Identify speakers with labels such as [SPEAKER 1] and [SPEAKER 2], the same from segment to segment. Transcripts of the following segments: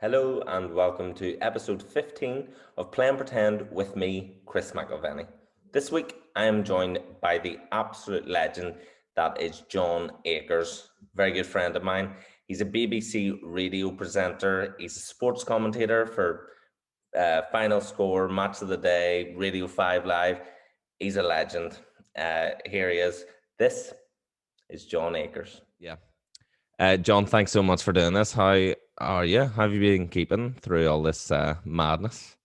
[SPEAKER 1] Hello and welcome to episode 15 of Play and Pretend with me, Chris McIlvenny. This week I am joined by the absolute legend that is John Akers, very good friend of mine. He's a BBC radio presenter, he's a sports commentator for Final Score, Match of the Day, Radio 5 Live. He's a legend. Here he is. This is John Akers.
[SPEAKER 2] Yeah. John, thanks so much for doing this. How are you? How have you been keeping through all this madness?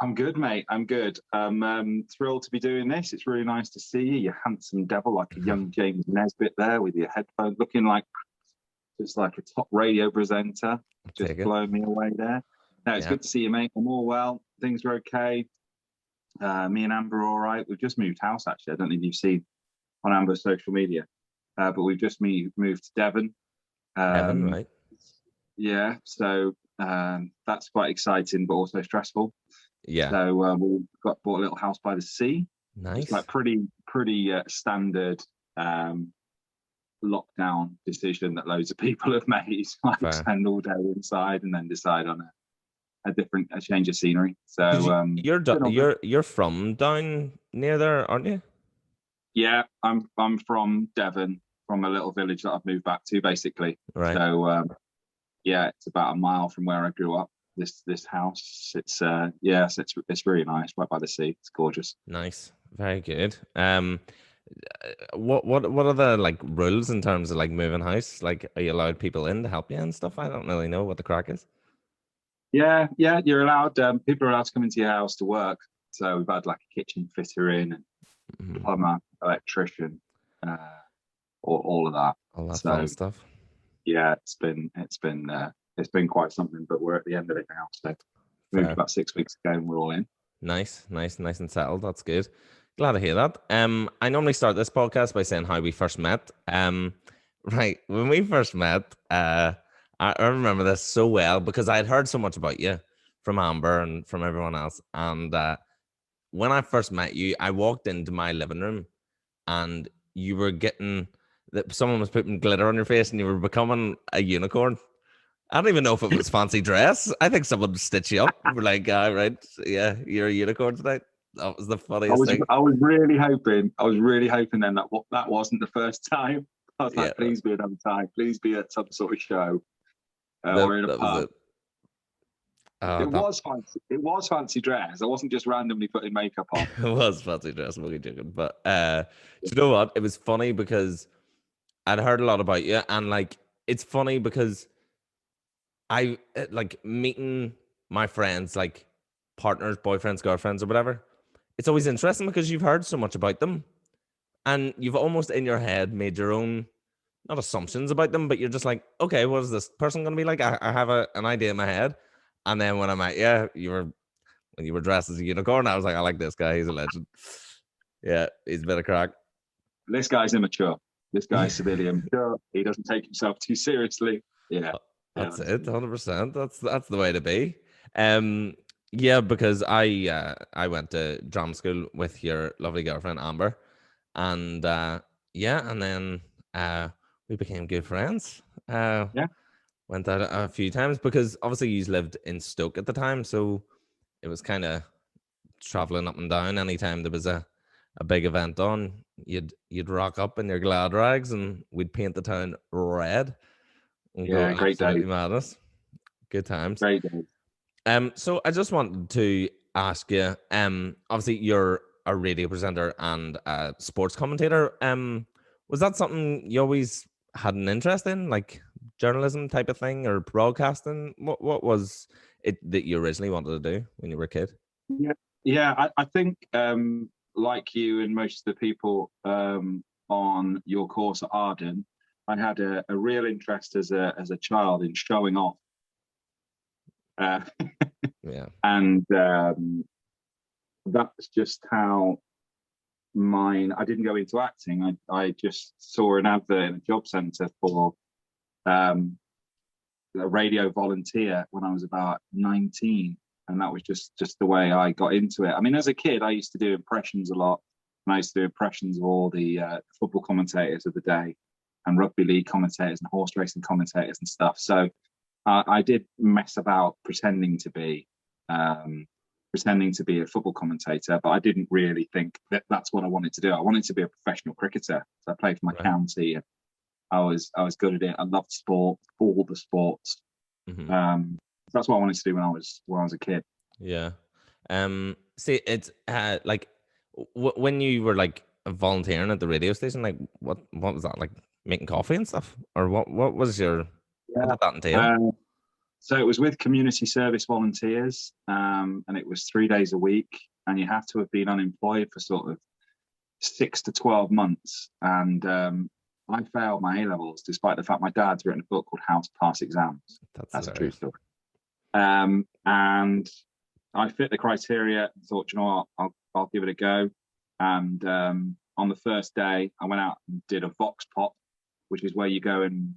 [SPEAKER 3] I'm good, mate. I'm good. I'm thrilled to be doing this. It's really nice to see you, you handsome devil, like a young James Nesbitt there with your headphones, looking like just like a top radio presenter. Just blowing me away there. No, it's good to see you, mate. I'm all well. Things are okay. Me and Amber are all right. We've just moved house, actually. I don't know if you've seen on Amber's social media, but we've just moved to Devon.
[SPEAKER 2] Devon, right?
[SPEAKER 3] Yeah, so that's quite exciting, but also stressful.
[SPEAKER 2] Yeah.
[SPEAKER 3] So we bought a little house by the sea.
[SPEAKER 2] Nice.
[SPEAKER 3] It's like pretty standard lockdown decision that loads of people have made. Like spend all day inside and then decide on a change of scenery. So
[SPEAKER 2] you're from down near there, aren't you?
[SPEAKER 3] Yeah, I'm from Devon, from a little village that I've moved back to, basically.
[SPEAKER 2] Right.
[SPEAKER 3] So it's about a mile from where I grew up. This house, it's really nice, right by the sea. It's gorgeous.
[SPEAKER 2] Nice, very good. What are the like rules in terms of like moving house? Like, are you allowed people in to help you and stuff? I don't really know what the crack is.
[SPEAKER 3] Yeah, you're allowed. People are allowed to come into your house to work. So we've had like a kitchen fitter in, and plumber, electrician, all of that.
[SPEAKER 2] All that fun stuff.
[SPEAKER 3] Yeah, it's been quite something, but we're at the end of it now. So moved about 6 weeks ago, and we're all in.
[SPEAKER 2] Nice and settled. That's good. Glad to hear that. I normally start this podcast by saying how we first met. Right, when we first met, I remember this so well because I had heard so much about you from Amber and from everyone else. And when I first met you, I walked into my living room, and you were someone was putting glitter on your face, and you were becoming a unicorn. I don't even know if it was fancy dress. I think someone stitched you up. We're like, right, yeah, you're a unicorn tonight. That was the funniest thing.
[SPEAKER 3] I was really hoping then that wasn't the first time. I was like, please be another time. Please be at some sort of show or in a pub. It was fancy dress. I wasn't just randomly putting makeup on.
[SPEAKER 2] It was fancy dress. I'm only joking. But do you know what? It was funny because I'd heard a lot about you, and like it's funny because I like meeting my friends, like partners, boyfriends, girlfriends, or whatever. It's always interesting because you've heard so much about them, and you've almost in your head made your own, not assumptions about them, but you're just like, okay, what is this person going to be like? I have an idea in my head, and then when I'm like, when you were dressed as a unicorn, I was like, I like this guy. He's a legend. Yeah, he's a bit of crack.
[SPEAKER 3] This guy's immature. This guy's severely immature. He doesn't take himself too seriously. Yeah.
[SPEAKER 2] That's it, 100%. That's the way to be. Yeah, because I went to drama school with your lovely girlfriend Amber, and and then we became good friends. Went out a few times because obviously you lived in Stoke at the time, so it was kind of traveling up and down. Anytime there was a big event on, you'd rock up in your glad rags, and we'd paint the town red.
[SPEAKER 3] Yeah, great day.
[SPEAKER 2] Madness. Good times.
[SPEAKER 3] Great day.
[SPEAKER 2] So I just wanted to ask you, obviously you're a radio presenter and a sports commentator. Was that something you always had an interest in, like journalism type of thing or broadcasting? What was it that you originally wanted to do when you were a kid?
[SPEAKER 3] Yeah. I think like you and most of the people on your course at Arden, I had a real interest as a child in showing off. And that's just how I didn't go into acting. I just saw an advert in a job centre for a radio volunteer when I was about 19, and that was just the way I got into it. I mean, as a kid, I used to do impressions a lot, and I used to do impressions of all the football commentators of the day, and rugby league commentators and horse racing commentators and stuff. So I did mess about pretending to be a football commentator, but I didn't really think that that's what I wanted to do. I wanted to be a professional cricketer. So I played for my county, and I was good at it. I loved sport, all the sports. So that's what I wanted to do when I was a kid.
[SPEAKER 2] Yeah. See, it's like when you were like volunteering at the radio station, like what was that, like making coffee and stuff, or what was your what did that entail?
[SPEAKER 3] So it was with community service volunteers, and it was 3 days a week, and you have to have been unemployed for sort of 6 to 12 months. And I failed my A-levels, despite the fact my dad's written a book called How to Pass Exams. That's a true story. And I fit the criteria and thought, you know what, I'll give it a go. And on the first day, I went out and did a vox pop, which is where you go and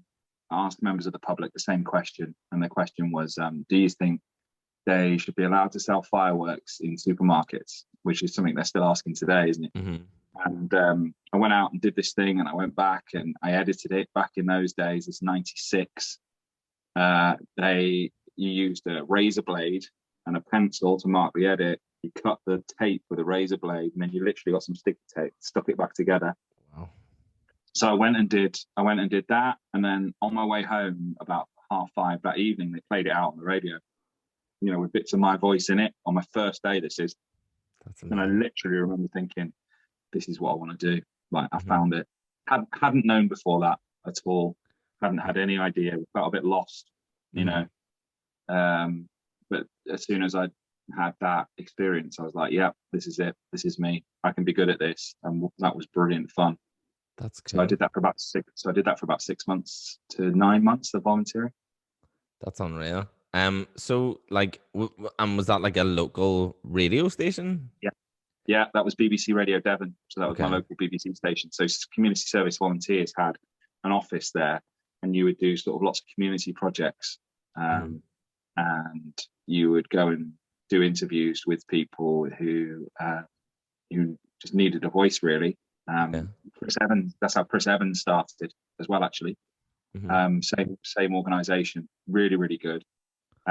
[SPEAKER 3] ask members of the public the same question. And the question was, do you think they should be allowed to sell fireworks in supermarkets? Which is something they're still asking today, isn't it? And I went out and did this thing, and I went back and I edited it. Back in those days, it's 96. You used a razor blade and a pencil to mark the edit. You cut the tape with a razor blade, and then you literally got some sticky tape, stuck it back together.
[SPEAKER 2] Wow.
[SPEAKER 3] So I went and did that, and then on my way home about 5:30 that evening, they played it out on the radio, with bits of my voice in it. On my first day, this is. And I literally remember thinking, this is what I want to do. Like, I found it. Hadn't known before that at all. Hadn't had any idea. Felt a bit lost, but as soon as I had that experience, I was like, yeah, this is it. This is me. I can be good at this. And that was brilliant fun.
[SPEAKER 2] That's cool.
[SPEAKER 3] So I did that for about 6 months to 9 months of volunteering.
[SPEAKER 2] That's unreal. So like, was that like a local radio station?
[SPEAKER 3] Yeah, that was BBC Radio Devon. So that was my local BBC station. So community service volunteers had an office there, and you would do sort of lots of community projects. And you would go and do interviews with people who just needed a voice, really. Chris Evans, that's how Chris Evans started as well, actually. Same organisation, really, really good.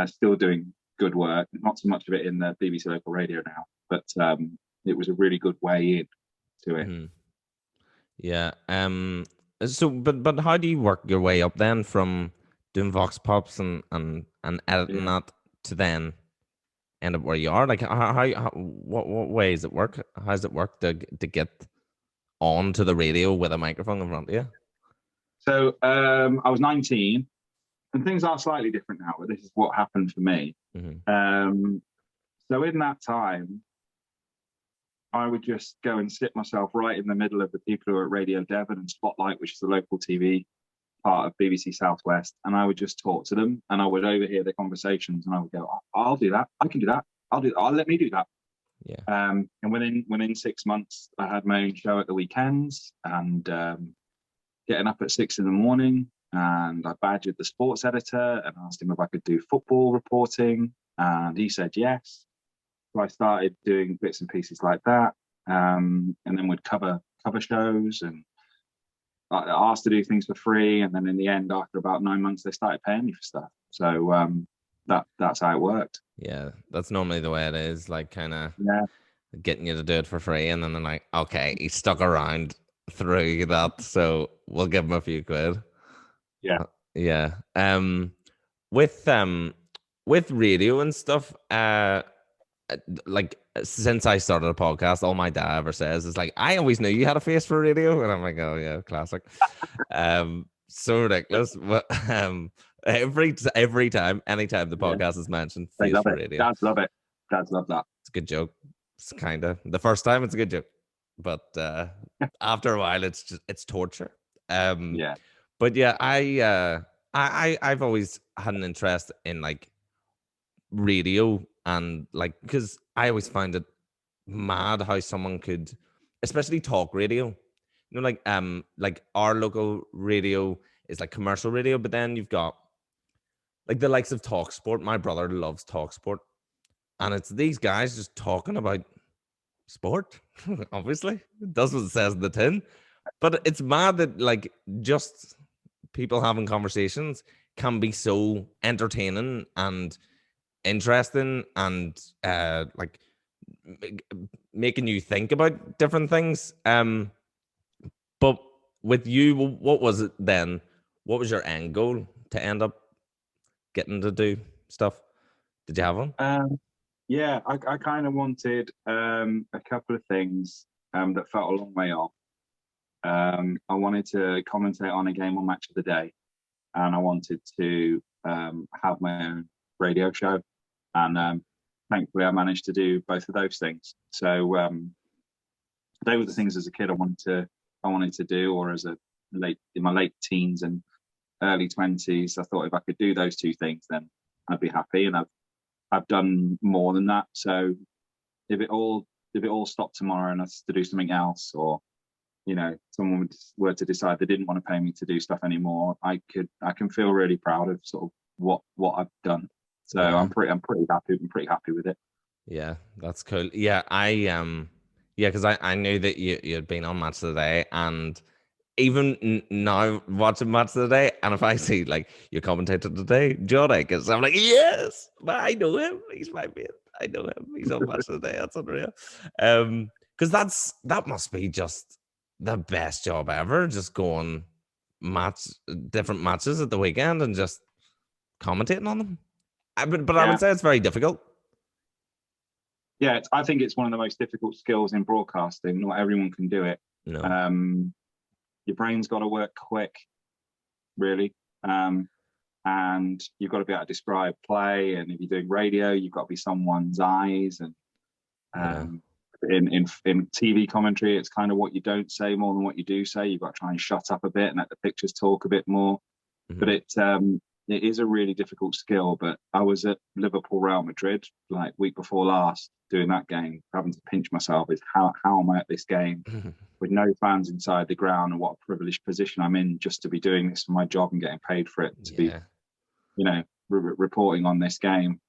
[SPEAKER 3] Still doing good work. Not so much of it in the BBC local radio now, but it was a really good way in to it.
[SPEAKER 2] Yeah. So, but how do you work your way up then from doing vox pops and editing that to then end up where you are? Like, what way does it work? How does it work to get onto the radio with a microphone in front of you?
[SPEAKER 3] So I was 19, and things are slightly different now, but this is what happened for me. So in that time, I would just go and sit myself right in the middle of the people who are at Radio Devon and Spotlight, which is the local TV part of BBC Southwest, and I would just talk to them, and I would overhear their conversations, and I would go, I'll do that. I can do that. Let me do that.
[SPEAKER 2] Yeah.
[SPEAKER 3] And within 6 months, I had my own show at the weekends, and getting up at 6 a.m, and I badgered the sports editor and asked him if I could do football reporting, and he said yes. So I started doing bits and pieces like that, and then would cover shows, and I asked to do things for free. And then in the end, after about 9 months, they started paying me for stuff. So that's how it worked.
[SPEAKER 2] Yeah, that's normally the way it is, like kind of getting you to do it for free. And then they're like, okay, he stuck around through that, so we'll give him a few quid.
[SPEAKER 3] Yeah.
[SPEAKER 2] With radio and stuff, like since I started a podcast, all my dad ever says is like, I always knew you had a face for radio, and I'm like, oh yeah, classic. So ridiculous, but every time, anytime the podcast is mentioned, face for radio.
[SPEAKER 3] Dads love it. Dads love that.
[SPEAKER 2] It's a good joke. It's kind of the first time it's a good joke, but after a while, it's torture. But yeah, I've always had an interest in like radio, and like, because I always find it mad how someone could, especially talk radio, like our local radio is like commercial radio, but then you've got like the likes of Talk Sport. My brother loves Talk Sport, and it's these guys just talking about sport. Obviously, it does what it says in the tin, but it's mad that like just people having conversations can be so entertaining and interesting and like making you think about different things. But with you, what was it then? What was your end goal to end up getting to do stuff? Did you have one?
[SPEAKER 3] Yeah, I kind of wanted a couple of things that felt a long way off. I wanted to commentate on a game on Match of the Day, and I wanted to have my own radio show. And thankfully, I managed to do both of those things. So they were the things as a kid I wanted to do, or as in my late teens and early 20s. I thought if I could do those two things, then I'd be happy. And I've done more than that. So if it all stopped tomorrow and I was to do something else, or someone were to decide they didn't want to pay me to do stuff anymore, I can feel really proud of sort of what I've done. So yeah. I'm pretty happy with it.
[SPEAKER 2] Yeah, that's cool. Yeah, because I knew that you had been on Match of the Day, and even now watching Match of the Day, and if I see like you commentated today, John Akers, I'm like, yes, I know him. He's my mate. I know him. He's on Match of the Day. That's unreal. Because that must be just the best job ever. Just going different matches at the weekend and just commentating on them. But I would say it's very difficult.
[SPEAKER 3] Yeah, I think it's one of the most difficult skills in broadcasting. Not everyone can do it.
[SPEAKER 2] No.
[SPEAKER 3] Your brain's got to work quick, really. And you've got to be able to describe play. And if you're doing radio, you've got to be someone's eyes. And in TV commentary, it's kind of what you don't say more than what you do say. You've got to try and shut up a bit and let the pictures talk a bit more. Mm-hmm. But it is a really difficult skill. But I was at Liverpool Real Madrid like week before last doing that game, having to pinch myself is how am I at this game with no fans inside the ground, and what a privileged position I'm in just to be doing this for my job and getting paid for it, to be reporting on this game.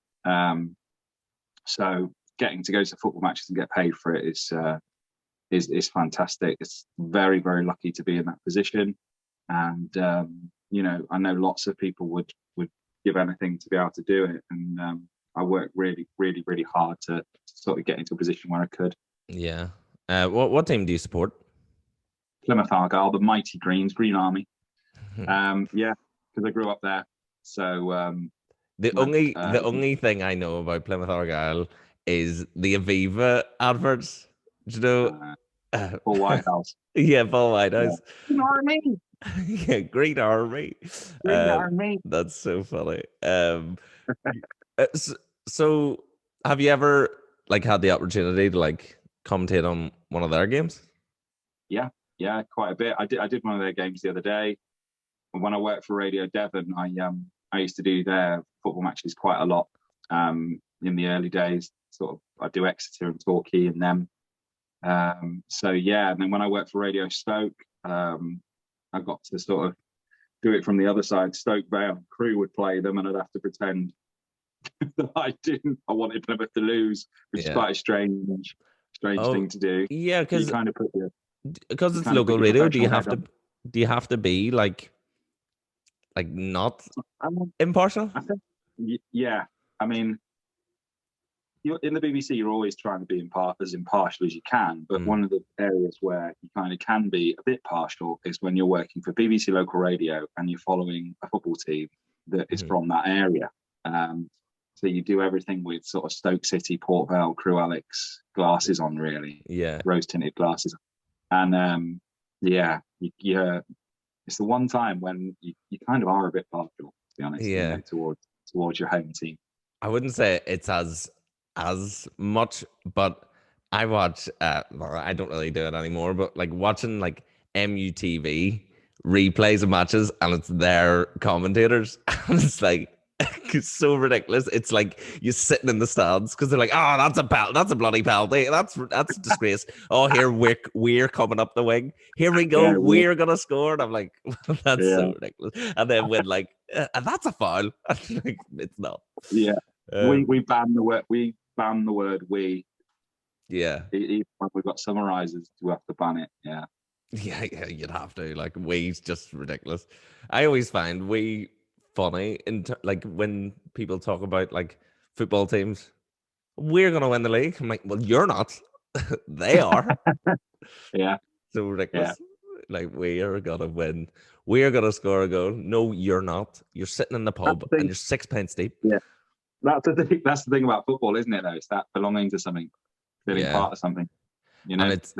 [SPEAKER 3] So getting to go to football matches and get paid for it is fantastic. It's very, very lucky to be in that position. And I know lots of people would give anything to be able to do it. And I worked really, really, really hard to sort of get into a position where I could.
[SPEAKER 2] Yeah. What team do you support?
[SPEAKER 3] Plymouth Argyle, the mighty Greens, Green Army. Because I grew up there. So
[SPEAKER 2] the only thing I know about Plymouth Argyle is the Aviva adverts. Do you know?
[SPEAKER 3] Paul Whitehouse.
[SPEAKER 2] Yeah, Paul Whitehouse.
[SPEAKER 3] Green Army.
[SPEAKER 2] Yeah, Green Army.
[SPEAKER 3] Green Army.
[SPEAKER 2] That's so funny. So have you ever had the opportunity to commentate on one of their games?
[SPEAKER 3] Yeah, quite a bit. I did one of their games the other day. And when I worked for Radio Devon, I used to do their football matches quite a lot. In the early days, sort of I do Exeter and Torquay and them. And then when I worked for Radio Stoke, I got to sort of do it from the other side. Stoke Vale Crew would play them, and I'd have to pretend that I wanted Plymouth to lose, which is quite a strange thing to do.
[SPEAKER 2] Yeah, because
[SPEAKER 3] kind of
[SPEAKER 2] because it's local radio. Do you have to be like not impartial?
[SPEAKER 3] I think, yeah. I mean, you're in the BBC, you're always trying to be as impartial as you can. But one of the areas where you kind of can be a bit partial is when you're working for BBC local radio and you're following a football team that is from that area. So you do everything with sort of Stoke City, Port Vale, Crew Alex glasses on, really.
[SPEAKER 2] Yeah.
[SPEAKER 3] Rose tinted glasses. And it's the one time when you kind of are a bit partial, to be honest.
[SPEAKER 2] Yeah.
[SPEAKER 3] Towards your home team. I
[SPEAKER 2] wouldn't say it's as much, but I watch I don't really do it anymore, but watching MUTV replays of matches, and it's their commentators, and it's it's so ridiculous. It's you're sitting in the stands because they're like, oh, that's a bloody penalty, that's a disgrace. Oh, here we're coming up the wing, here we go, we're gonna score, and I'm like, that's so ridiculous. And then when and that's a foul. It's not.
[SPEAKER 3] Yeah. We ban the word we. Ban the word we.
[SPEAKER 2] Yeah.
[SPEAKER 3] Even when we've got summarizers, we have to ban it. Yeah,
[SPEAKER 2] you'd have to. We's just ridiculous. I always find we funny like when people talk about like football teams. We're going to win the league. I'm like, well, you're not. They are.
[SPEAKER 3] Yeah.
[SPEAKER 2] So ridiculous. Like, we are going to win. We are going to score a goal. No, you're not. You're sitting in the pub and you're 6 pence deep.
[SPEAKER 3] Yeah. That's the thing about football, isn't it, though? It's that belonging to something, feeling part of something. You know, that's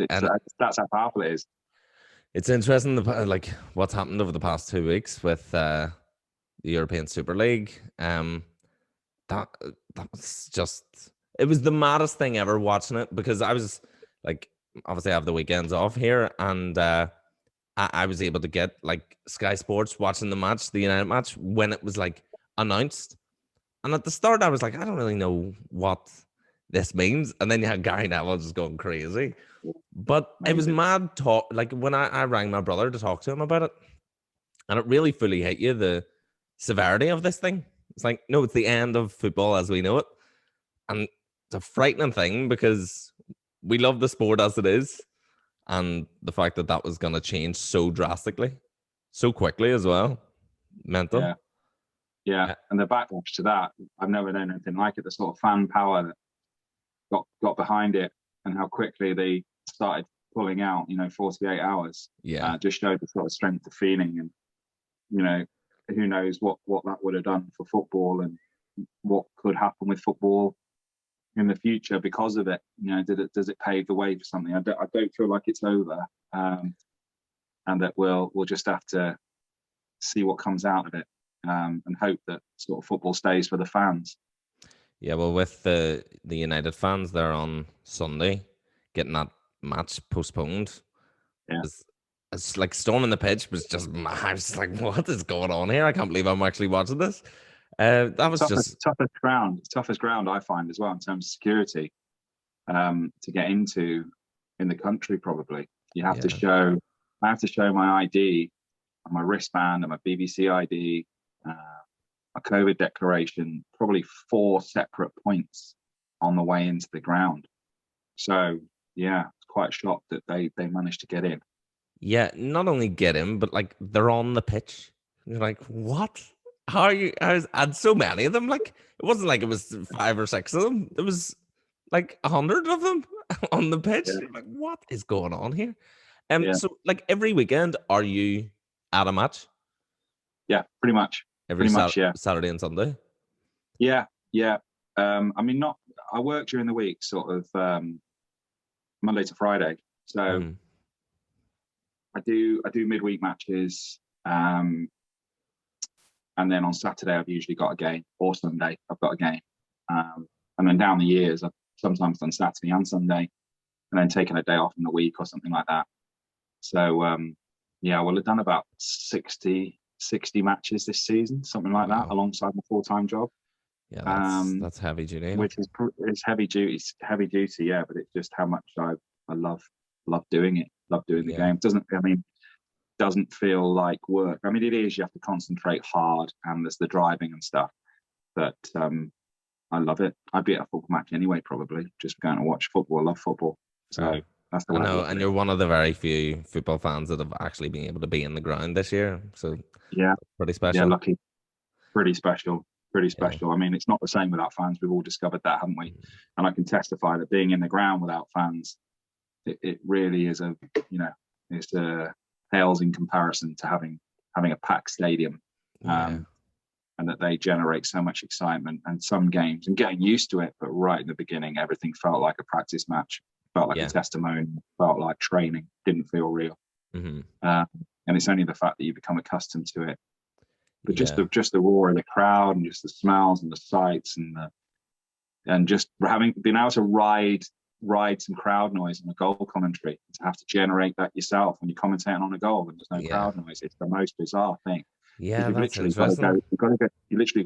[SPEAKER 3] how powerful it is.
[SPEAKER 2] It's interesting, like, what's happened over the past 2 weeks with the European Super League. That was just, it was the maddest thing ever watching it, because I was like, obviously I have the weekends off here, and I was able to get like Sky Sports watching the match, the United match, when it was like announced. And at the start I was like, I don't really know what this means. And then you had Gary Neville just going crazy. But it was mad talk. Like when I rang my brother to talk to him about it, and it really fully hit you, the severity of this thing. It's like, no, it's the end of football as we know it. And it's a frightening thing, because we love the sport as it is. And the fact that that was going to change so drastically, so quickly as well. Mental.
[SPEAKER 3] Yeah. And the backlash to that, I've never known anything like it. The sort of fan power that got behind it, and how quickly they started pulling out, 48 hours. Just showed the sort of strength of feeling. And, who knows what that would have done for football, and what could happen with football in the future because of it. Does it pave the way for something? I don't feel like it's over, and that we'll just have to see what comes out of it, and hope that sort of football stays for the fans.
[SPEAKER 2] Yeah, well, with the United fans, they're on Sunday getting that match postponed.
[SPEAKER 3] Yeah.
[SPEAKER 2] It's like storming the pitch was just, I was just like, what is going on here? I can't believe I'm actually watching this. That was
[SPEAKER 3] toughest ground I find as well in terms of security, to get into in the country. Probably you have to show. I have to show my ID, my wristband, and my BBC ID, my COVID declaration. Probably 4 separate points on the way into the ground. So yeah, it's quite shocked that they managed to get in.
[SPEAKER 2] Yeah, not only get in, but like they're on the pitch. You're like, what? How are you? And so many of them. Like, it wasn't like it was 5 or 6 of them. There was like 100 of them on the pitch.
[SPEAKER 3] Yeah.
[SPEAKER 2] Like, what is going on here? So like every weekend, are you at a match?
[SPEAKER 3] Yeah, pretty much.
[SPEAKER 2] Saturday and Sunday.
[SPEAKER 3] Yeah. I mean, I work during the week, sort of Monday to Friday. So I do midweek matches, and then on Saturday I've usually got a game, or Sunday I've got a game, and then down the years I've sometimes done Saturday and Sunday, and then taken a day off in the week or something like that. So we'll have done about 60 matches this season, something like that, alongside my full-time job.
[SPEAKER 2] Yeah, that's heavy duty.
[SPEAKER 3] Which is heavy duty. Yeah, but it's just how much I love doing it. Love doing the game. Doesn't feel like work. I mean, it is. You have to concentrate hard, and there's the driving and stuff. But I love it. I'd be at a football match anyway, probably just going to watch football. I love football. So that's the way. I know,
[SPEAKER 2] and you're one of the very few football fans that have actually been able to be in the ground this year. So
[SPEAKER 3] yeah,
[SPEAKER 2] pretty special.
[SPEAKER 3] Yeah, lucky. Pretty special. I mean, it's not the same without fans. We've all discovered that, haven't we? And I can testify that being in the ground without fans, it really is it's pales in comparison to having a packed stadium, and that they generate so much excitement. And some games, and getting used to it, but right in the beginning, everything felt like a practice match, felt like a testimony, felt like training, didn't feel real. And it's only the fact that you become accustomed to it. But just the roar of the crowd, and just the smells and the sights, and just been able to ride some crowd noise in the goal commentary, to have to generate that yourself when you're commentating on a goal and there's no crowd noise. It's the most bizarre thing.
[SPEAKER 2] Yeah,
[SPEAKER 3] you've literally got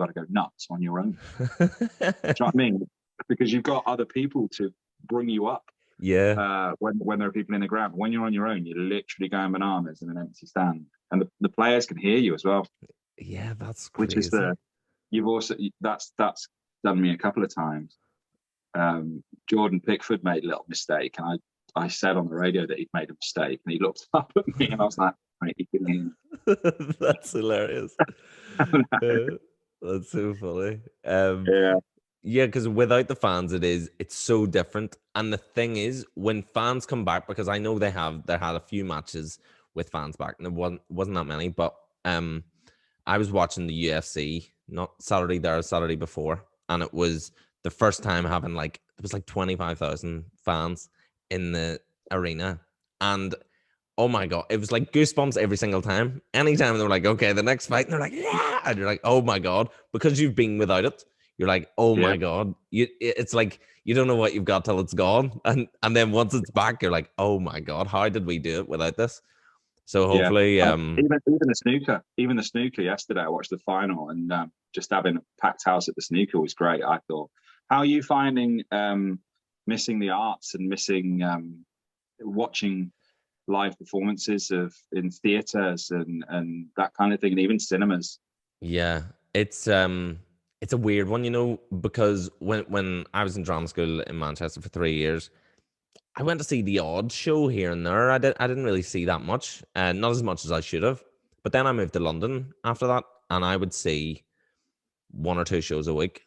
[SPEAKER 3] to go nuts on your own. Do you know what I mean? Because you've got other people to bring you up.
[SPEAKER 2] Yeah.
[SPEAKER 3] When there are people in the ground, when you're on your own, you're literally going bananas in an empty stand, and the players can hear you as well.
[SPEAKER 2] Yeah, that's crazy.
[SPEAKER 3] Which is that's done me a couple of times. Jordan Pickford made a little mistake, and I said on the radio that he'd made a mistake, and he looked up at me, and I was like, "Right, he can hear me."
[SPEAKER 2] That's hilarious. That's so funny.
[SPEAKER 3] Yeah.
[SPEAKER 2] Yeah, because without the fans, it's so different. And the thing is, when fans come back, because I know they had a few matches with fans back, and it wasn't that many, but I was watching the UFC, not Saturday there, Saturday before, and it was the first time having it was like 25,000 fans in the arena. And oh my God, it was like goosebumps every single time. Anytime they're like, okay, the next fight, and they're like, yeah. And you're like, oh my God, because you've been without it. You're like, oh my God. It's like you don't know what you've got till it's gone. And then once it's back, you're like, oh my God, how did we do it without this? So hopefully
[SPEAKER 3] even the snooker yesterday, I watched the final, and just having a packed house at the snooker was great, I thought. How are you finding missing the arts and missing watching live performances in theaters and that kind of thing, and even cinemas?
[SPEAKER 2] Yeah, it's a weird one, because when I was in drama school in Manchester for 3 years, I went to see the odd show here and there. I didn't really see that much, not as much as I should have. But then I moved to London after that, and I would see 1 or 2 shows a week,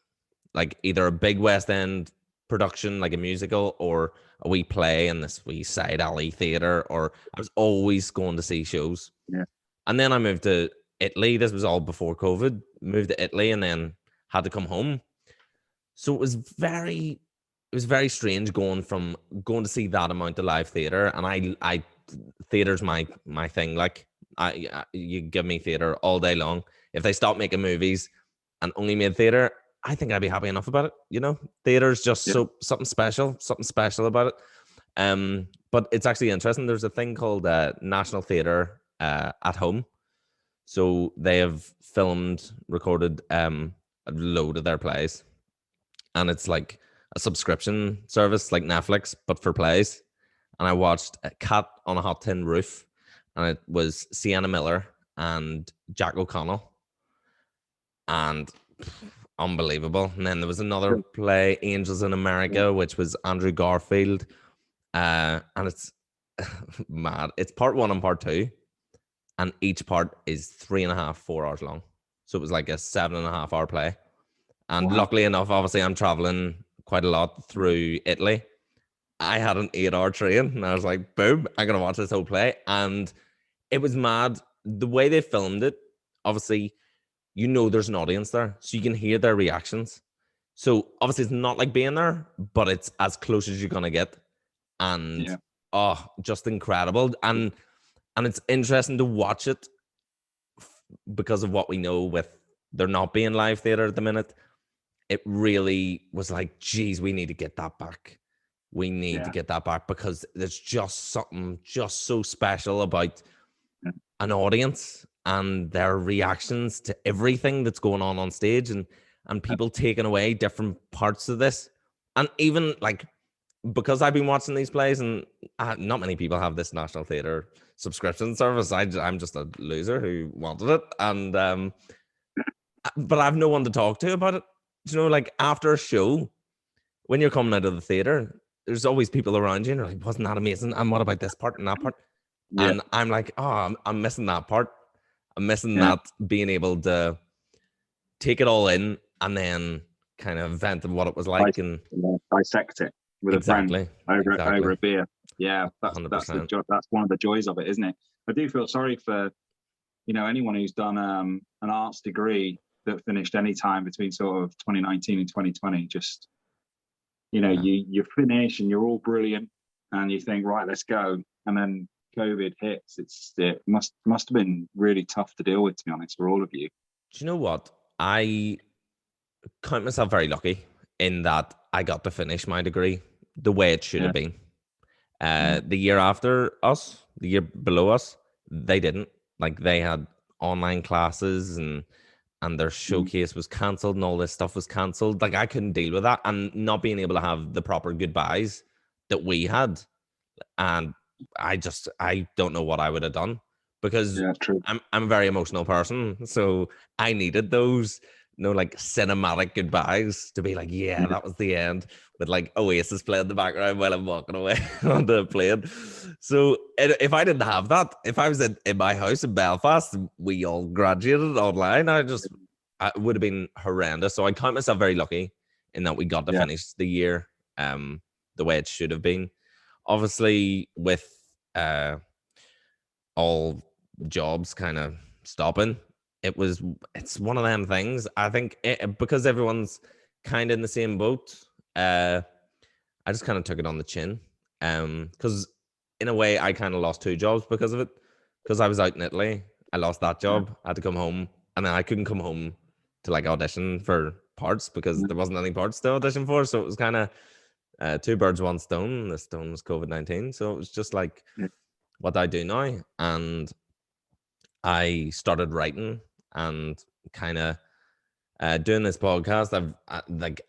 [SPEAKER 2] like either a big West End production, like a musical, or a wee play in this wee side alley theatre, or I was always going to see shows.
[SPEAKER 3] Yeah.
[SPEAKER 2] And then I moved to Italy. This was all before COVID. Moved to Italy and then had to come home. So it was very strange going to see that amount of live theatre. And I theatre's my thing. Like you give me theatre all day long. If they stop making movies and only made theatre, I think I'd be happy enough about it. Theatre's just something special about it. But it's actually interesting. There's a thing called National Theatre at Home. So they have recorded a load of their plays, and it's like a subscription service like Netflix, but for plays. And I watched Cat on a Hot Tin Roof, and it was Sienna Miller and Jack O'Connell, and unbelievable. And then there was another play, Angels in America, which was Andrew Garfield, and it's mad. It's part 1 and part 2, and each part is 3.5, 4 hours long. So it was like a 7.5 hour play. And luckily enough, obviously, I'm traveling quite a lot through Italy. I had an 8-hour train, and I was like, boom, I'm going to watch this whole play. And it was mad. The way they filmed it, obviously, there's an audience there, so you can hear their reactions. So obviously, it's not like being there, but it's as close as you're going to get. And, just incredible. And it's interesting to watch it because of what we know with there not being live theatre at the minute. It really was like, geez, we need to get that back. We need to get that back, because there's just something just so special about an audience and their reactions to everything that's going on stage, and people taking away different parts of this. And even because I've been watching these plays, and not many people have this National Theatre subscription service. I'm just a loser who wanted it, and but I have no one to talk to about it. After a show, when you're coming out of the theatre, there's always people around you, and you're like, wasn't that amazing? And what about this part and that part? Yeah. And I'm like, I'm missing that part. I'm missing that, being able to take it all in and then kind of vent what it was like and
[SPEAKER 3] dissect it with a friend over a beer. Yeah, that's one of the joys of it, isn't it? I do feel sorry for anyone who's done an arts degree that finished any time between sort of 2019 and 2020. Just you finish and you're all brilliant, and you think, right, let's go, and then COVID hits. It must have been really tough to deal with, to be honest, for all of you.
[SPEAKER 2] Do you know what? I count myself very lucky in that I got to finish my degree the way it should have been. The year after us, the year below us, they didn't. They had online classes, and their showcase was cancelled, and all this stuff was cancelled. I couldn't deal with that, and not being able to have the proper goodbyes that we had. And I don't know what I would have done, because I'm a very emotional person, so I needed those no like cinematic goodbyes to be like, yeah, that was the end, with like Oasis playing in the background while I'm walking away on the plane. So if I didn't have that, if I was in my house in Belfast and we all graduated online, it would have been horrendous. So I count myself very lucky in that we got to finish the year the way it should have been. Obviously, with all jobs kind of stopping, it's one of them things. I think because everyone's kind of in the same boat, I just kind of took it on the chin. Because in a way, I kind of lost 2 jobs because of it. Because I was out in Italy, I lost that job. I had to come home, and then I couldn't come home to like audition for parts because there wasn't any parts to audition for. So it was kind of 2 birds, 1 stone. The stone was COVID-19. So it was just like, what do I do now? And I started writing and kind of doing this podcast.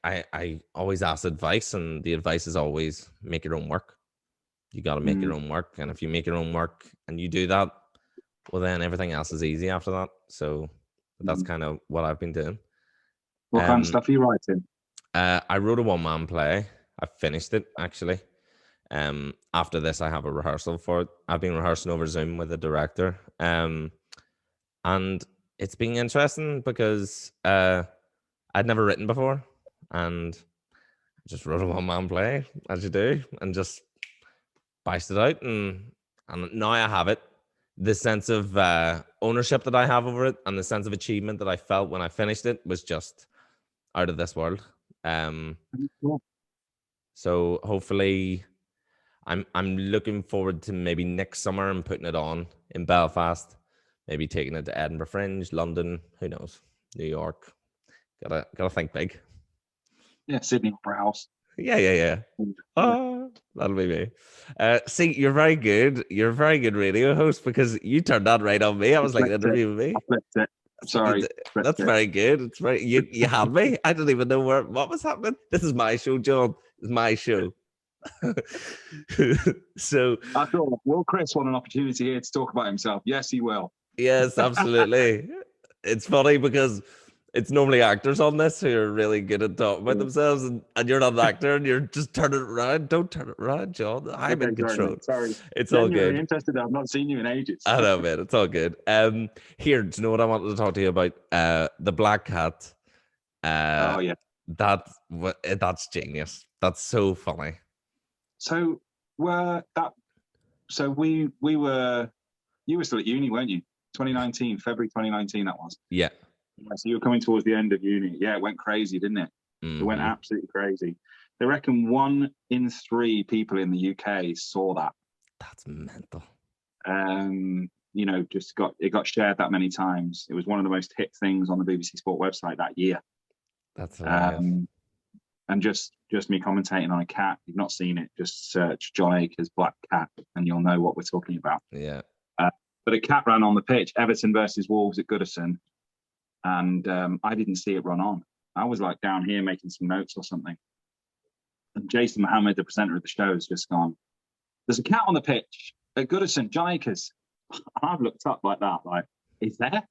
[SPEAKER 2] I always ask advice, and the advice is always make your own work. You got to make your own work, and if you make your own work and you do that, well, then everything else is easy after that. So that's kind of what I've been doing.
[SPEAKER 3] What kind of stuff are you writing?
[SPEAKER 2] I wrote a 1-man play. I finished it actually. After this, I have a rehearsal for it. I've been rehearsing over Zoom with the director. And it's been interesting because I'd never written before, and I just wrote a 1-man play, as you do, and just bashed it out, and now I have it. The sense of ownership that I have over it, and the sense of achievement that I felt when I finished it, was just out of this world. So hopefully, I'm looking forward to maybe next summer and putting it on in Belfast. Maybe taking it to Edinburgh Fringe, London, who knows, New York. Gotta think big.
[SPEAKER 3] Yeah, Sydney Opera House.
[SPEAKER 2] Yeah. Oh, that'll be me. See, you're very good. You're a very good radio host because you turned that right on me. I was like an interview with me.
[SPEAKER 3] I flipped it. Sorry.
[SPEAKER 2] That's very good. It's very you had me. I didn't even know what was happening. This is my show, John. It's my show. So
[SPEAKER 3] I thought, will Chris want an opportunity here to talk about himself? Yes, he will.
[SPEAKER 2] Yes, absolutely. It's funny because it's normally actors on this who are really good at talking about themselves, and you're not an actor, and you're just turning it around. Don't turn it around, John. I'm in control.
[SPEAKER 3] Sorry.
[SPEAKER 2] It's all good.
[SPEAKER 3] Interested. I've not seen you in ages.
[SPEAKER 2] I know, man. It's all good. Here, do you know what I wanted to talk to you about? The Black Cat.
[SPEAKER 3] Oh yeah.
[SPEAKER 2] That's genius. That's so funny.
[SPEAKER 3] So we were. You were still at uni, weren't you? 2019, February 2019, that was.
[SPEAKER 2] Yeah.
[SPEAKER 3] So you were coming towards the end of uni. Yeah, it went crazy, didn't it? It went absolutely crazy. They reckon 1 in 3 people in the UK saw that.
[SPEAKER 2] That's mental.
[SPEAKER 3] It got shared that many times. It was one of the most hit things on the BBC Sport website that year.
[SPEAKER 2] That's hilarious.
[SPEAKER 3] And just me commentating on a cat. If you've not seen it, just search John Akers Black Cat, and you'll know what we're talking about.
[SPEAKER 2] Yeah.
[SPEAKER 3] But a cat ran on the pitch, Everton versus Wolves at Goodison, and I didn't see it run on. I was like down here making some notes or something. And Jason Mohammed, the presenter of the show, has just gone, there's a cat on the pitch at Goodison, John Akers. I've looked up like that, like, is there?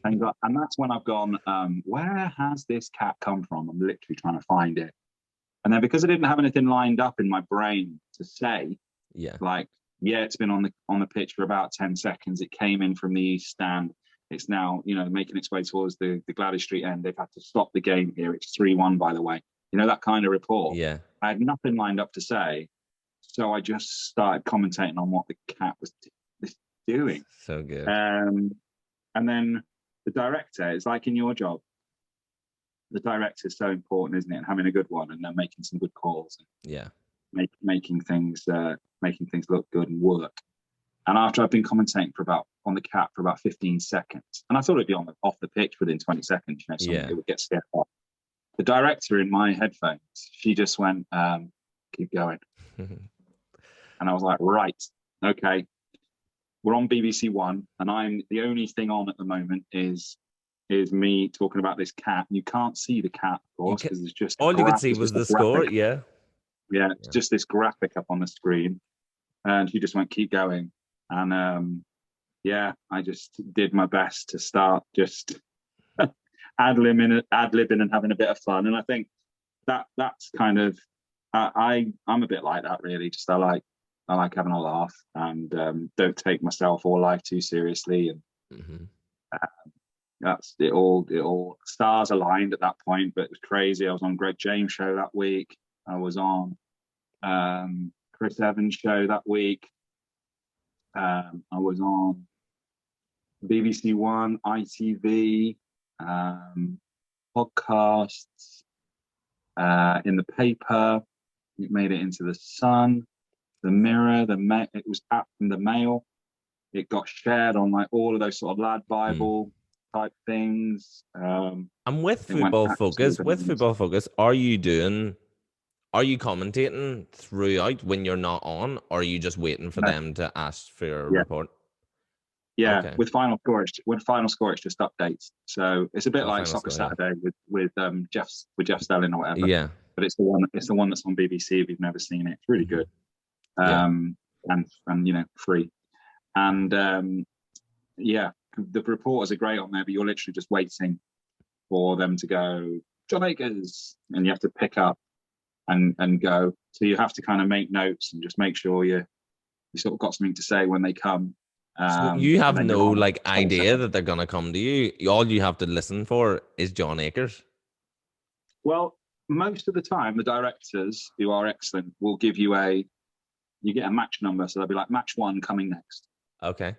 [SPEAKER 3] And that's when I've gone, where has this cat come from? I'm literally trying to find it. And then because I didn't have anything lined up in my brain to say, it's been on the pitch for about 10 seconds. It came in from the east stand. It's now, making its way towards the Gladys Street end. They've had to stop the game here. It's 3-1, by the way. That kind of report.
[SPEAKER 2] Yeah.
[SPEAKER 3] I had nothing lined up to say. So I just started commentating on what the cat was doing.
[SPEAKER 2] So good.
[SPEAKER 3] And then the director, it's like in your job. The director is so important, isn't it? And having a good one, and then making some good calls.
[SPEAKER 2] Yeah.
[SPEAKER 3] Making things look good and work. And after I've been commentating on the cat for about 15 seconds, and I thought it'd be off the pitch within 20 seconds, somebody would get scared off. The director in my headphones, she just went, keep going. And I was like, right, okay. We're on BBC One, and the only thing on at the moment is me talking about this cat. You can't see the cat, of course, because it's just
[SPEAKER 2] all you could see was the score. Yeah,
[SPEAKER 3] it's just this graphic up on the screen, and he just went, keep going. And I just did my best to start just ad-libbing and having a bit of fun. And I think that's kind of I'm a bit like that, really. Just I like having a laugh and don't take myself or life too seriously. And that's it. All stars aligned at that point, but it was crazy. I was on Greg James' show that week. I was on Chris Evans' show that week. I was on BBC One, ITV, podcasts, in the paper. It made it into the Sun, the Mirror, it was up in the Mail. It got shared on like all of those sort of Lad Bible type things.
[SPEAKER 2] And with Football Focus, are you commentating throughout when you're not on, or are you just waiting for them to ask for your report?
[SPEAKER 3] Yeah,
[SPEAKER 2] okay.
[SPEAKER 3] With Final Score, it's just updates. So it's a bit like Soccer Saturday with Jeff Stelling or whatever.
[SPEAKER 2] Yeah.
[SPEAKER 3] But it's the one that's on BBC if you've never seen it. It's really good. And free. And the reporters are great on there, but you're literally just waiting for them to go, John Akers, and you have to pick up and go. So you have to kind of make notes and just make sure you sort of got something to say when they come.
[SPEAKER 2] So you have no idea that they're gonna come to you. All you have to listen for is John Akers.
[SPEAKER 3] Well, most of the time, the directors, who are excellent, will give you you get a match number. So they'll be like, match 1 coming next.
[SPEAKER 2] Okay.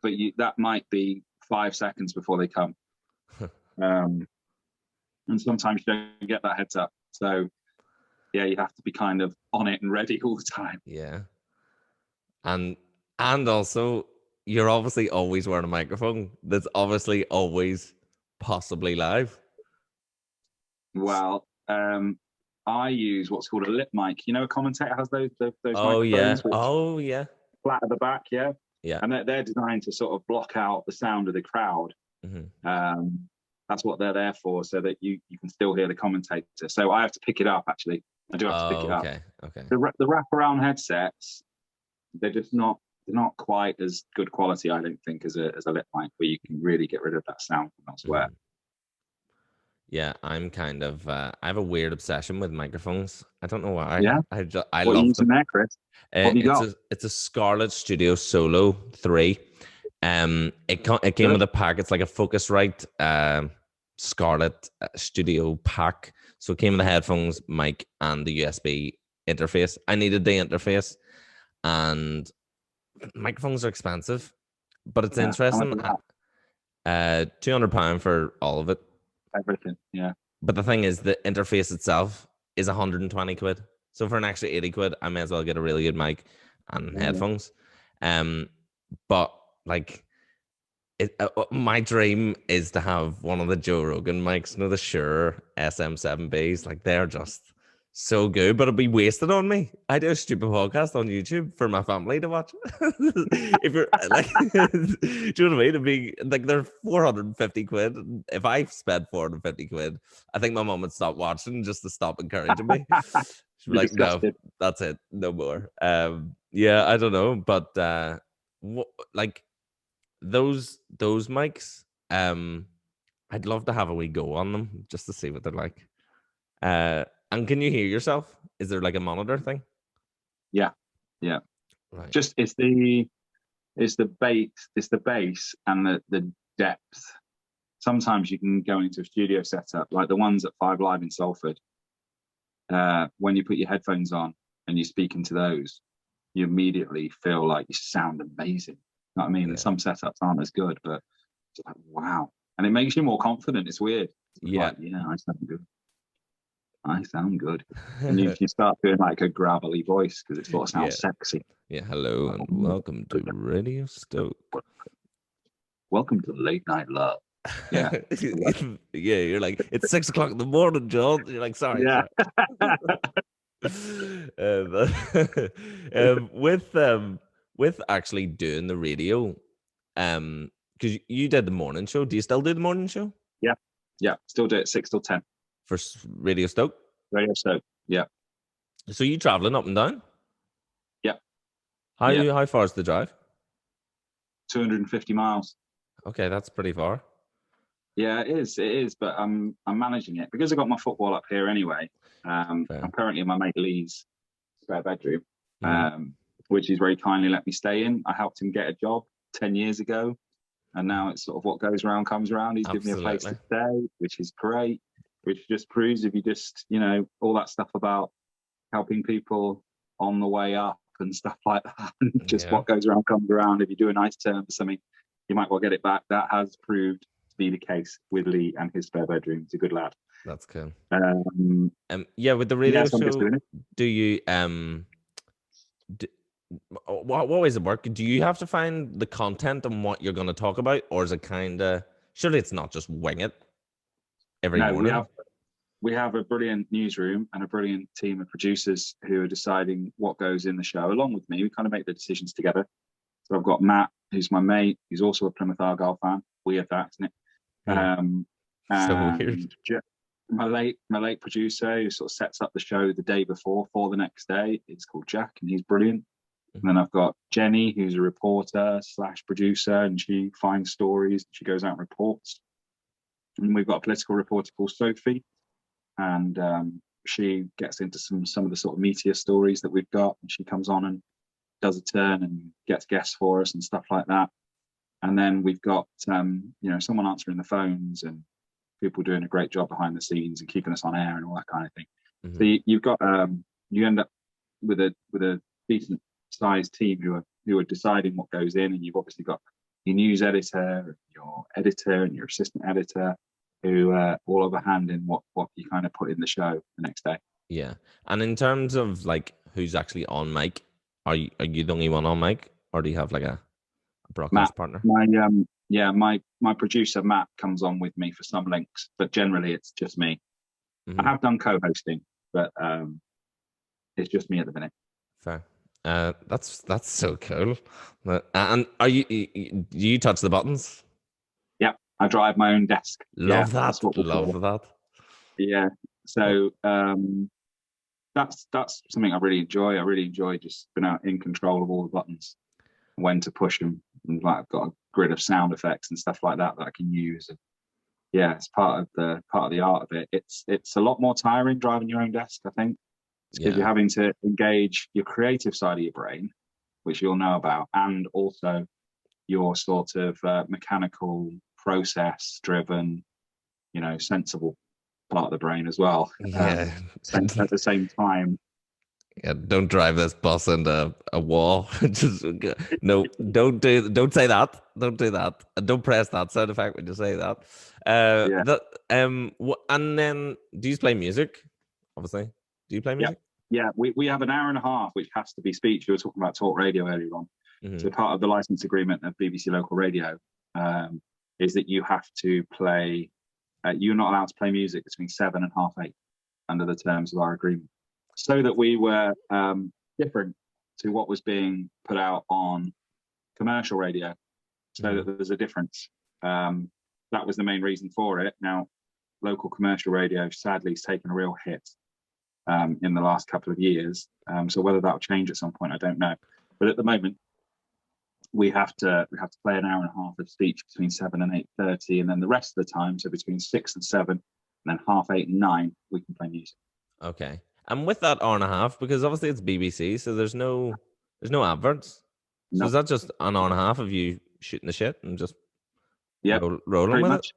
[SPEAKER 3] But that might be 5 seconds before they come. And sometimes you don't get that heads up. So, yeah, you have to be kind of on it and ready all the time.
[SPEAKER 2] Yeah. And also, you're obviously always wearing a microphone that's obviously always possibly live.
[SPEAKER 3] Well, I use what's called a lip mic. You know, a commentator has those
[SPEAKER 2] oh,
[SPEAKER 3] microphones.
[SPEAKER 2] Yeah.
[SPEAKER 3] Flat at the back, yeah.
[SPEAKER 2] Yeah.
[SPEAKER 3] And they're designed to sort of block out the sound of the crowd. That's what they're there for, so that you can still hear the commentator. So I have to pick it up, actually. I do have to pick it up.
[SPEAKER 2] Okay.
[SPEAKER 3] The wraparound headsets, they're just not quite as good quality, I don't think, as a lip mic, where you can really get rid of that sound from elsewhere.
[SPEAKER 2] Yeah, I'm kind of I have a weird obsession with microphones. I don't know why.
[SPEAKER 3] Yeah.
[SPEAKER 2] I
[SPEAKER 3] what
[SPEAKER 2] love
[SPEAKER 3] them. There, Chris? What have you got?
[SPEAKER 2] It's a Scarlett Studio Solo 3. It came with a pack. It's like a Focusrite Scarlett Studio pack. So it came with the headphones, mic, and the USB interface. I needed the interface, and microphones are expensive, but it's interesting. £200 for all of it.
[SPEAKER 3] Everything, yeah.
[SPEAKER 2] But the thing is, the interface itself is 120 quid. So for an extra 80 quid, I may as well get a really good mic and headphones. But like, my dream is to have one of the Joe Rogan mics, the Shure SM7Bs. Like, they're just so good, but it'll be wasted on me. I do a stupid podcast on YouTube for my family to watch. If you're like, do you know what I mean? It'd be like, they're 450 quid. If I spent 450 quid, I think my mom would stop watching just to stop encouraging me. She'd be like, no, that's it, no more. Yeah, I don't know, but like those mics, I'd love to have a wee go on them just to see what they're like. And can you hear yourself? Is there like a monitor thing?
[SPEAKER 3] Yeah. Right. Just it's the bass and the depth. Sometimes you can go into a studio setup like the ones at 5 Live in Salford. When you put your headphones on and you speak into those, you immediately feel like you sound amazing. You know what I mean? Yeah. And some setups aren't as good, but it's like, wow. And it makes you more confident. It's weird. It's like, I sound good. And you start doing like a gravelly voice because it sort of sounds sexy.
[SPEAKER 2] Yeah, hello and welcome to Radio Stoke.
[SPEAKER 3] Welcome to Late Night Love. Yeah.
[SPEAKER 2] Yeah, you're like, it's 6 o'clock in the morning, John. You're like, sorry.
[SPEAKER 3] Yeah.
[SPEAKER 2] With actually doing the radio, because you did the morning show. Do you still do the morning show?
[SPEAKER 3] Yeah, still do it 6 till 10.
[SPEAKER 2] For Radio Stoke?
[SPEAKER 3] Radio Stoke, yeah.
[SPEAKER 2] So you travelling up and down?
[SPEAKER 3] Yeah.
[SPEAKER 2] How far is the drive?
[SPEAKER 3] 250 miles.
[SPEAKER 2] Okay, that's pretty far.
[SPEAKER 3] Yeah, it is. But I'm managing it because I got my football up here anyway. I'm currently in my mate Lee's spare bedroom, which he's very kindly let me stay in. I helped him get a job 10 years ago, and now it's sort of what goes around comes around. He's given me a place to stay, which is great. Which just proves if you just, all that stuff about helping people on the way up and stuff like that, and just what goes around comes around. If you do a nice turn for something, you might well get it back. That has proved to be the case with Lee and his spare bedroom. He's a good lad.
[SPEAKER 2] That's cool. With the radio show, do you what way does it work? Do you have to find the content and what you're going to talk about, or is it kind of, surely it's not just wing it every morning?
[SPEAKER 3] We have a brilliant newsroom and a brilliant team of producers who are deciding what goes in the show along with me. We kind of make the decisions together. So I've got Matt, who's my mate. He's also a Plymouth Argyle fan. Weird that, isn't it?
[SPEAKER 2] So weird.
[SPEAKER 3] My late producer who sort of sets up the show the day before for the next day. It's called Jack, and he's brilliant. And then I've got Jenny, who's a reporter / producer, and she finds stories. She goes out and reports. And we've got a political reporter called Sophie, and she gets into some of the sort of meteor stories that we've got. And she comes on and does a turn and gets guests for us and stuff like that. And then we've got someone answering the phones and people doing a great job behind the scenes and keeping us on air and all that kind of thing. So you've got you end up with a decent sized team who are deciding what goes in, and you've obviously got your news editor, your editor, and your assistant editor who all have a hand in what you kind of put in the show the next day.
[SPEAKER 2] Yeah. And in terms of like who's actually on mic, are you the only one on mic, or do you have like a broadcast partner?
[SPEAKER 3] My producer Matt comes on with me for some links, but generally it's just me. I have done co-hosting, but it's just me at the minute.
[SPEAKER 2] Fair. That's so cool. And do you touch the buttons?
[SPEAKER 3] Yeah, I drive my own desk.
[SPEAKER 2] Love that.
[SPEAKER 3] Yeah. So that's something I really enjoy. I really enjoy just being out in control of all the buttons, when to push them, and like I've got a grid of sound effects and stuff like that I can use. And yeah, it's part of the art of it. It's a lot more tiring driving your own desk, I think, because you're having to engage your creative side of your brain, which you'll know about, and also your sort of mechanical, process driven, sensible part of the brain as well. At the same time.
[SPEAKER 2] Yeah, don't drive this bus into a wall. Just don't say that. Don't do that. And don't press that sound effect when you say that. And then, do you play music? Obviously, do you play music?
[SPEAKER 3] Yeah. We have an hour and a half, which has to be speech. You were talking about talk radio earlier on. So part of the license agreement of BBC Local Radio is that you have to play. You're not allowed to play music between 7 and 8:30 under the terms of our agreement. So that we were different to what was being put out on commercial radio, so that there's a difference. That was the main reason for it. Now, local commercial radio sadly has taken a real hit in the last couple of years. So whether that will change at some point, I don't know. But at the moment, we have to play an hour and a half of speech between 7 and 8:30, and then the rest of the time, so between 6 and 7, and then 8:30 and 9, we can play music.
[SPEAKER 2] Okay. And with that hour and a half, because obviously it's BBC, so there's no adverts. So is that just an hour and a half of you shooting the shit and just rolling with it?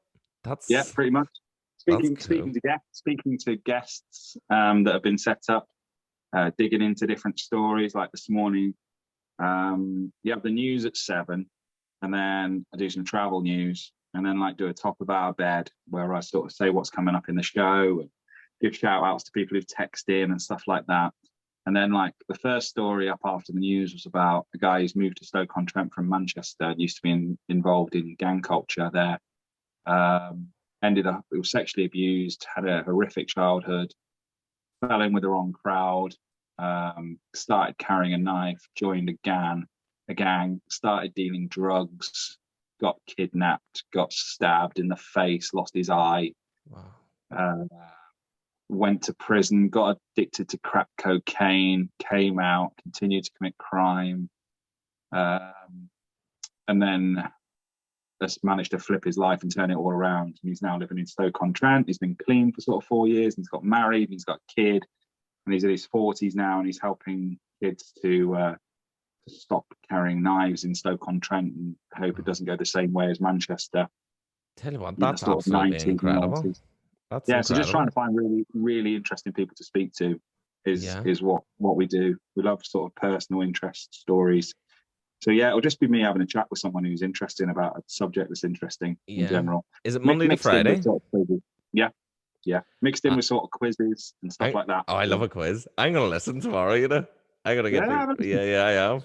[SPEAKER 3] Pretty much. Speaking to guests that have been set up, digging into different stories. Like this morning, you have the news at 7, and then I do some travel news, and then do a top of our bed where I sort of say what's coming up in the show, and give shout outs to people who've texted in and stuff like that. And then the first story up after the news was about a guy who's moved to Stoke-on-Trent from Manchester, used to be involved in gang culture there, ended up, he was sexually abused, had a horrific childhood, fell in with the wrong crowd, started carrying a knife, joined a gang, started dealing drugs, got kidnapped, got stabbed in the face, lost his eye.
[SPEAKER 2] Wow.
[SPEAKER 3] Went to prison, got addicted to crack cocaine, came out, continued to commit crime. And then has managed to flip his life and turn it all around. And he's now living in Stoke-on-Trent. He's been clean for sort of 4 years, and he's got married, and he's got a kid, and he's in his 40s now, and he's helping kids to stop carrying knives in Stoke-on-Trent, and hope it doesn't go the same way as Manchester.
[SPEAKER 2] Tell you what, that's absolutely incredible. That's incredible.
[SPEAKER 3] So just trying to find really, really interesting people to speak to is what we do. We love sort of personal interest stories. So yeah, it'll just be me having a chat with someone who's interesting about a subject that's interesting in general.
[SPEAKER 2] Is it Monday to Friday?
[SPEAKER 3] Yeah. Mixed in with sort of quizzes and stuff like that.
[SPEAKER 2] Oh, I love a quiz. I'm gonna listen tomorrow. I gotta get. I am.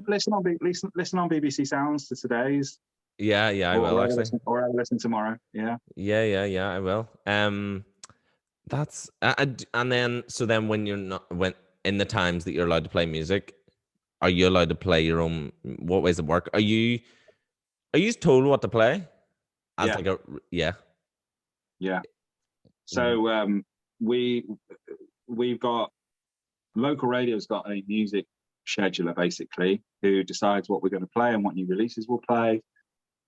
[SPEAKER 3] Listen on BBC Sounds to today's.
[SPEAKER 2] I will actually.
[SPEAKER 3] Or I'll listen tomorrow. Yeah,
[SPEAKER 2] I will. That's and then when in the times that you're allowed to play music, are you allowed to play your own? What ways it work? Are you told what to play? Yeah.
[SPEAKER 3] So we've got local radio's got a music scheduler basically who decides what we're going to play and what new releases we'll play,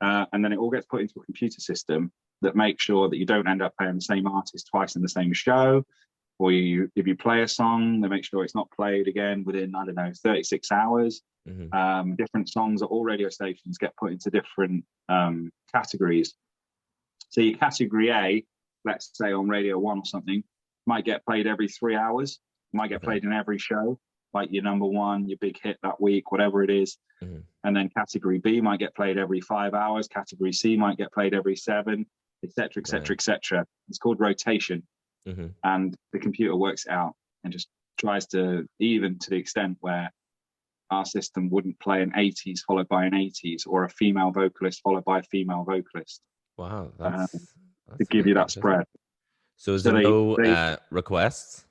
[SPEAKER 3] and then it all gets put into a computer system that makes sure that you don't end up playing the same artist twice in the same show, or if you play a song, they make sure it's not played again within 36 hours.
[SPEAKER 2] Mm-hmm.
[SPEAKER 3] Different songs at all radio stations get put into different categories. So your category A, let's say on Radio 1 or something, might get played every 3 hours, might get played in every show, like your number one, your big hit that week, whatever it is.
[SPEAKER 2] Mm-hmm.
[SPEAKER 3] And then category B might get played every 5 hours, category C might get played every 7, etc., etc., etc. It's called rotation.
[SPEAKER 2] Mm-hmm.
[SPEAKER 3] And the computer works it out and just tries to, even to the extent where our system wouldn't play an 80s followed by an 80s, or a female vocalist followed by a female vocalist.
[SPEAKER 2] Wow, that's
[SPEAKER 3] to give you that spread.
[SPEAKER 2] So is there no requests?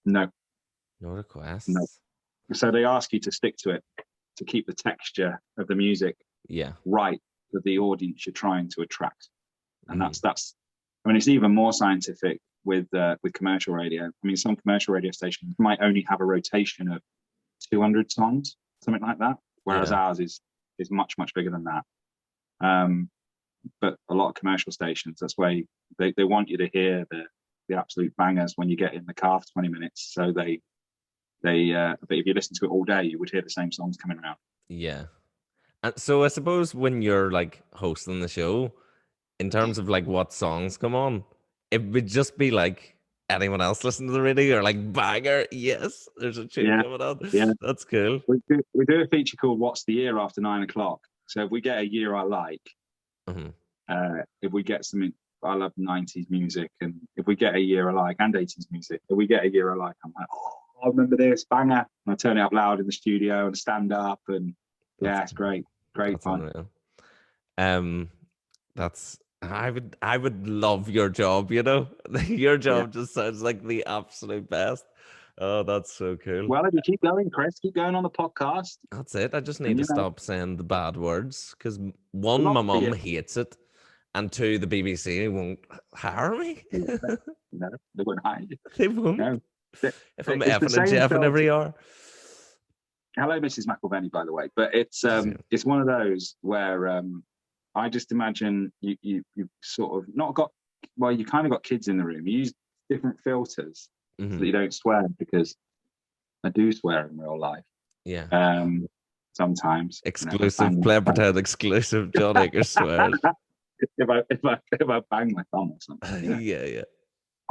[SPEAKER 3] No.
[SPEAKER 2] No requests?
[SPEAKER 3] No. So they ask you to stick to it, to keep the texture of the music right for the audience you're trying to attract. And that's I mean, it's even more scientific with commercial radio. I mean, some commercial radio stations might only have a rotation of 200 songs, something like that, whereas ours is much, much bigger than that. But a lot of commercial stations, that's why they want you to hear the absolute bangers when you get in the car for 20 minutes. So but if you listen to it all day, you would hear the same songs coming around.
[SPEAKER 2] Yeah. And so I suppose when you're like hosting the show, in terms of like what songs come on, it would just be like anyone else listen to the radio, or like banger, yes, there's a tune coming on.
[SPEAKER 3] Yeah,
[SPEAKER 2] that's cool.
[SPEAKER 3] We do a feature called What's the Year after 9 o'clock. So if we get a year I like, if we get something, I love 90s music, and if we get a year I like, and 80s music, if we get a year I like, I'm like, oh, I remember this banger, and I turn it up loud in the studio and stand up, and it's great fun.
[SPEAKER 2] I would love your job, your job just sounds like the absolute best. Oh, that's so cool.
[SPEAKER 3] Well, if you keep going, Chris, keep going on the podcast.
[SPEAKER 2] That's it. I just need to stop saying the bad words, because one, my mum hates it, and two, the BBC won't hire me.
[SPEAKER 3] No, they won't hire you.
[SPEAKER 2] They won't.
[SPEAKER 3] No.
[SPEAKER 2] If I'm effing and jeffing every hour.
[SPEAKER 3] Hello, Mrs. McIlvenny, by the way. But it's one of those where I just imagine you sort of not got, well, you kind of got kids in the room. You use different filters so that you don't swear, because I do swear in real life.
[SPEAKER 2] Yeah.
[SPEAKER 3] Sometimes.
[SPEAKER 2] Exclusive, Player Pretend exclusive. John Akers swears.
[SPEAKER 3] if I bang my thumb or something.
[SPEAKER 2] Yeah.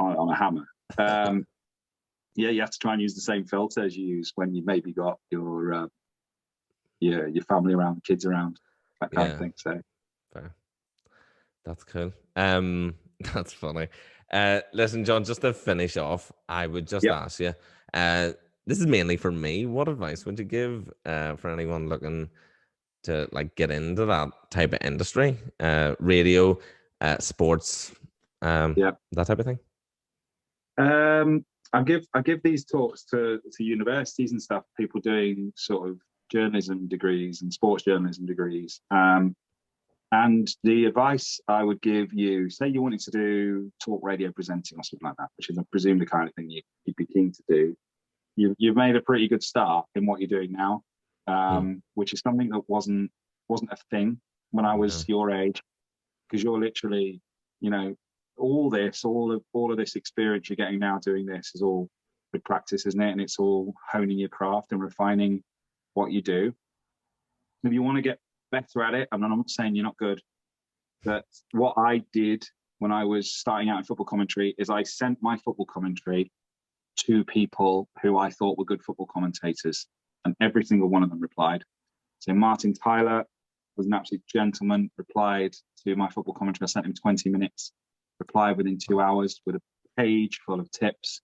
[SPEAKER 3] On a hammer. You have to try and use the same filter as you use when you maybe got your family around, kids around, that kind of thing. So.
[SPEAKER 2] Fair. That's cool. That's funny. Listen, John, just to finish off, I would just ask you, this is mainly for me, what advice would you give for anyone looking to like get into that type of industry, radio, sports, that type of thing?
[SPEAKER 3] I give these talks to universities and stuff, people doing sort of journalism degrees and sports journalism degrees. And the advice I would give you, say you wanted to do talk radio presenting or something like that, which is I presume the kind of thing you'd be keen to do. You've made a pretty good start in what you're doing now, which is something that wasn't a thing when I was your age, because you're literally, you know, all of this experience you're getting now doing this is all good practice, isn't it? And it's all honing your craft and refining what you do. If you want to get better at it, and I'm not saying you're not good, but what I did when I was starting out in football commentary is I sent my football commentary to people who I thought were good football commentators, and every single one of them replied. So Martin Tyler was an absolute gentleman, replied to my football commentary. I sent him 20 minutes, replied within 2 hours with a page full of tips.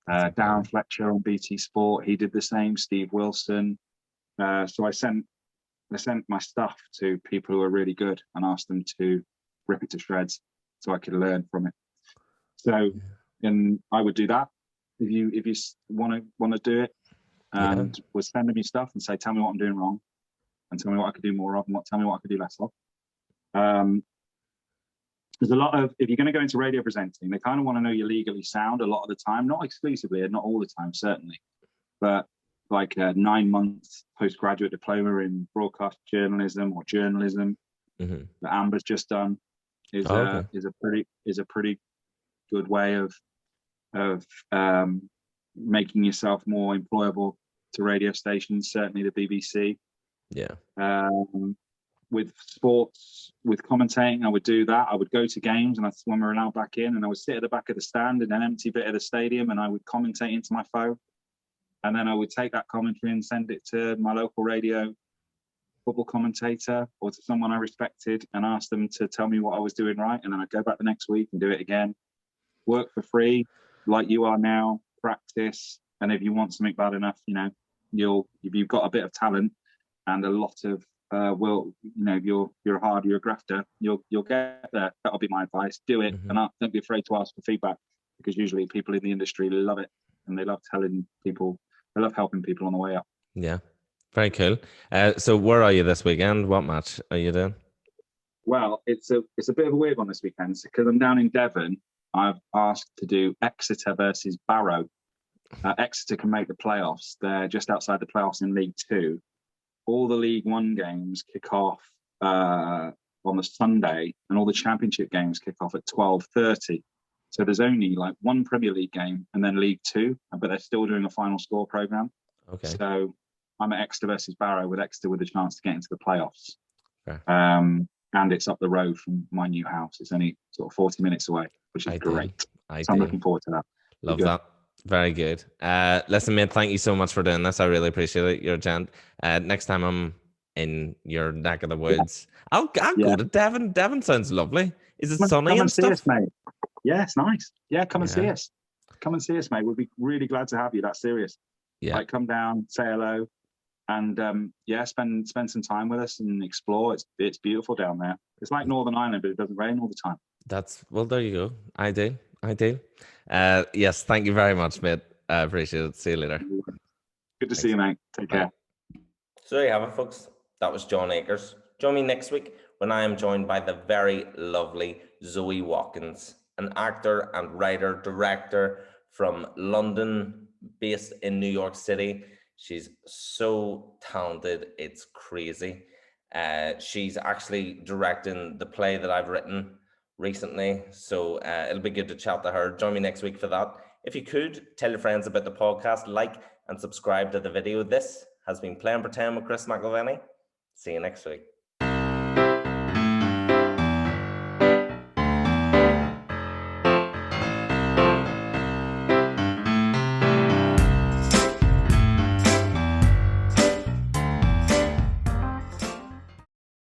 [SPEAKER 3] Darren Fletcher on BT Sport, he did the same. Steve Wilson. So I sent my stuff to people who are really good and asked them to rip it to shreds so I could learn from it. So, and I would do that if you want to do it, and would send them your stuff and say, tell me what I'm doing wrong, and tell me what I could do more of, and tell me what I could do less of. There's a lot of, if you're going to go into radio presenting, they kind of want to know you're legally sound a lot of the time, not exclusively and not all the time, certainly, but like a 9-month postgraduate diploma in broadcast journalism or journalism that Amber's just done is a pretty good way of making yourself more employable to radio stations, certainly the BBC. With sports, with commentating, I would do that. I would go to games, and that's when we were allowed back in, and I would sit at the back of the stand in an empty bit of the stadium, and I would commentate into my phone. And then I would take that commentary and send it to my local radio football commentator or to someone I respected and ask them to tell me what I was doing right. And then I'd go back the next week and do it again. Work for free, like you are now, practice. And if you want something bad enough, you know, if you've got a bit of talent and a lot of if you're hard, you're a grafter, you'll get there. That'll be my advice. Do it. And don't be afraid to ask for feedback, because usually people in the industry love it, and they love telling people, they love helping people on the way up.
[SPEAKER 2] Yeah, very cool. So where are you this weekend? What match are you doing?
[SPEAKER 3] Well, it's a bit of a weird one this weekend, because I'm down in Devon. I've asked to do Exeter versus Barrow. Exeter can make the playoffs. They're just outside the playoffs in League Two. All the League One games kick off on the Sunday, and all the Championship games kick off at 12:30. So there's only like one Premier League game and then League Two, but they're still doing a final score program. Okay. So I'm at Exeter versus Barrow, with Exeter with a chance to get into the playoffs. Okay. And it's up the road from my new house. It's only sort of 40 minutes away, which is great. I'm looking forward to that.
[SPEAKER 2] Love that. Very good. Listen, mate, thank you so much for doing this. I really appreciate it. You're a gent. Next time I'm in your neck of the woods, I'll go to Devon. Devon sounds lovely. Is it sunny and stuff?
[SPEAKER 3] Us, mate. Yeah, it's nice. Yeah, come and see us. Come and see us, mate. We'll be really glad to have you. That's serious. Yeah. Like, come down, say hello, and spend some time with us and explore. It's beautiful down there. It's like Northern Ireland, but it doesn't rain all the time.
[SPEAKER 2] There you go. I do. Yes, thank you very much, mate. I appreciate it. See you later.
[SPEAKER 3] Good to see you, mate. Take care.
[SPEAKER 1] So there you have it, folks. That was John Akers. Join me next week when I am joined by the very lovely Zoe Watkins, an actor and writer, director from London, based in New York City. She's so talented, it's crazy. She's actually directing the play that I've written recently, so it'll be good to chat to her. Join me next week for that. If you could, tell your friends about the podcast, like and subscribe to the video. This has been Playing Pretend with Chris McIlvenny. See you next week.